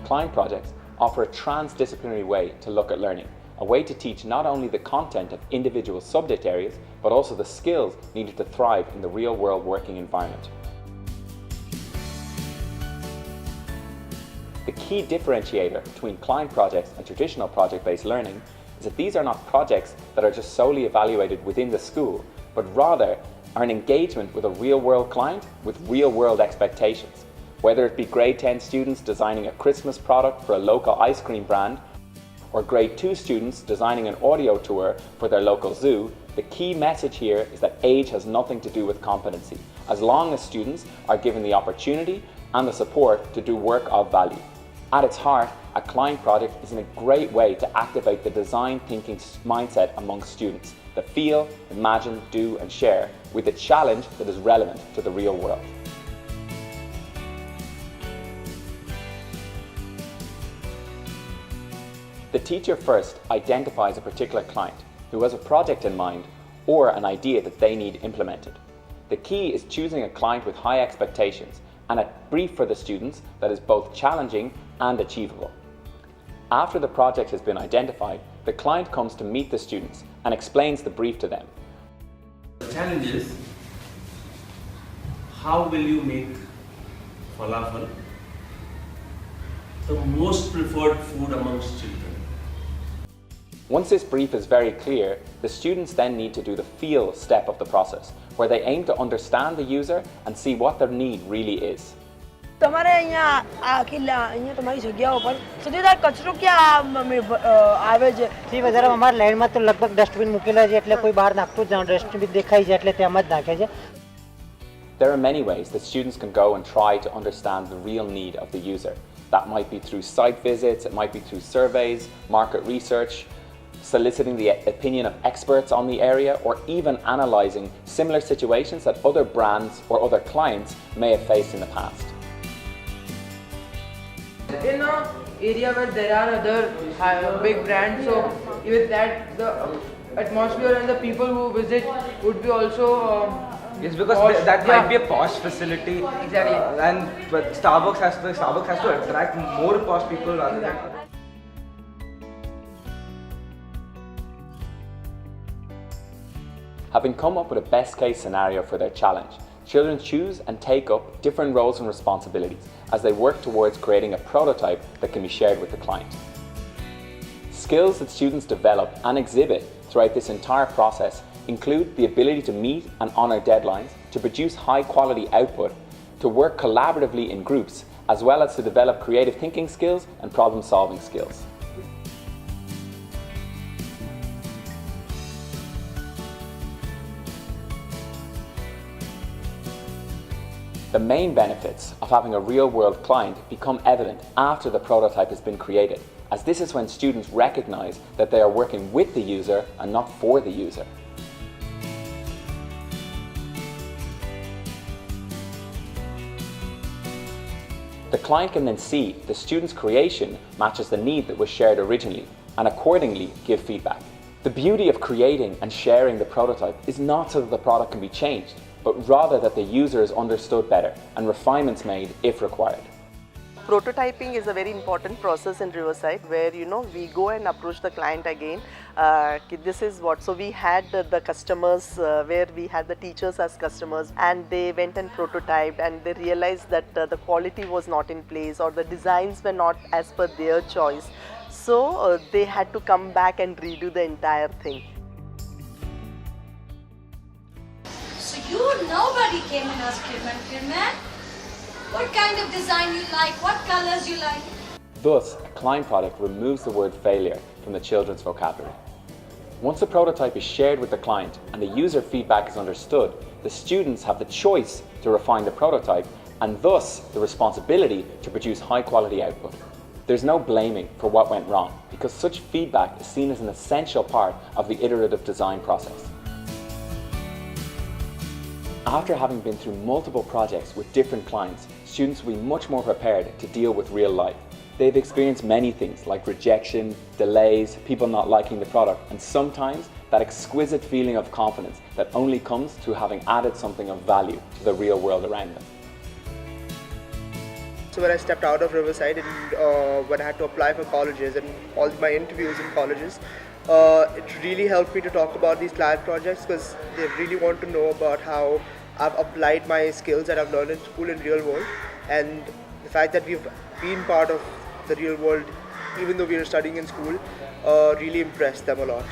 client projects offer a transdisciplinary way to look at learning, a way to teach not only the content of individual subject areas, but also the skills needed to thrive in the real-world working environment. The key differentiator between client projects and traditional project-based learning is that these are not projects that are just solely evaluated within the school, but rather are an engagement with a real-world client with real-world expectations. Whether it be grade 10 students designing a Christmas product for a local ice cream brand, or grade 2 students designing an audio tour for their local zoo, the key message here is that age has nothing to do with competency, as long as students are given the opportunity and the support to do work of value. At its heart, a client project is a great way to activate the design thinking mindset among students that feel, imagine, do and share with a challenge that is relevant to the real world. The teacher first identifies a particular client who has a project in mind or an idea that they need implemented. The key is choosing a client with high expectations and a brief for the students that is both challenging and achievable. After the project has been identified, the client comes to meet the students and explains the brief to them. The challenge is, how will you make falafel the most preferred food amongst children? Once this brief is very clear, the students then need to do the feel step of the process, where they aim to understand the user and see what their need really is. તમારે અહીંયા આખી અહીંયા તમારી જગ્યાઓ પર સીધા કચરો ક્યાં આવે છે? સી વધારે અમારા લાઈનમાં તો લગભગ ડસ્ટબિન મૂકેલા છે એટલે કોઈ બહાર નાખતું જ ના, ડસ્ટબિન દેખાઈ જાય એટલે તેમાં જ નાખે છે. There are many ways that students can go and try to understand the real need of the user. That might be through site visits, it might be through surveys, market research, soliciting the opinion of experts on the area, or even analysing similar situations that other brands or other clients may have faced in the past. In an area where there are other big brands, so with that the atmosphere and the people who visit would be also yes, because posh, that might be a posh facility. Exactly. But Starbucks has to attract more posh people rather than. Having come up with a best case scenario for their challenge, children choose and take up different roles and responsibilities as they work towards creating a prototype that can be shared with the client. Skills that students develop and exhibit throughout this entire process include the ability to meet and honour deadlines, to produce high quality output, to work collaboratively in groups, as well as to develop creative thinking skills and problem solving skills. The main benefits of having a real-world client become evident after the prototype has been created, as this is when students recognise that they are working with the user and not for the user. The client can then see the student's creation matches the need that was shared originally and accordingly give feedback. The beauty of creating and sharing the prototype is not so that the product can be changed, but rather that the user is understood better and refinements made if required. Prototyping is a very important process in Riverside, where we go and approach the client again. This is what, so we had the customers where we had the teachers as customers, and they went and prototyped and they realized that the quality was not in place or the designs were not as per their choice. So they had to come back and redo the entire thing. So nobody came and asked him, man, what kind of design you like, what colors you like? Thus, a client product removes the word failure from the children's vocabulary. Once the prototype is shared with the client and the user feedback is understood, the students have the choice to refine the prototype and thus the responsibility to produce high quality output. There's no blaming for what went wrong, because such feedback is seen as an essential part of the iterative design process. After having been through multiple projects with different clients, students will be much more prepared to deal with real life. They've experienced many things like rejection, delays, people not liking the product, and sometimes that exquisite feeling of confidence that only comes through having added something of value to the real world around them. So when I stepped out of Riverside and when I had to apply for colleges and all my interviews in colleges, it really helped me to talk about these client projects because they really want to know about how I've applied my skills that I've learned in school in real world, and the fact that we've been part of the real world even though we were studying in school really impressed them a lot.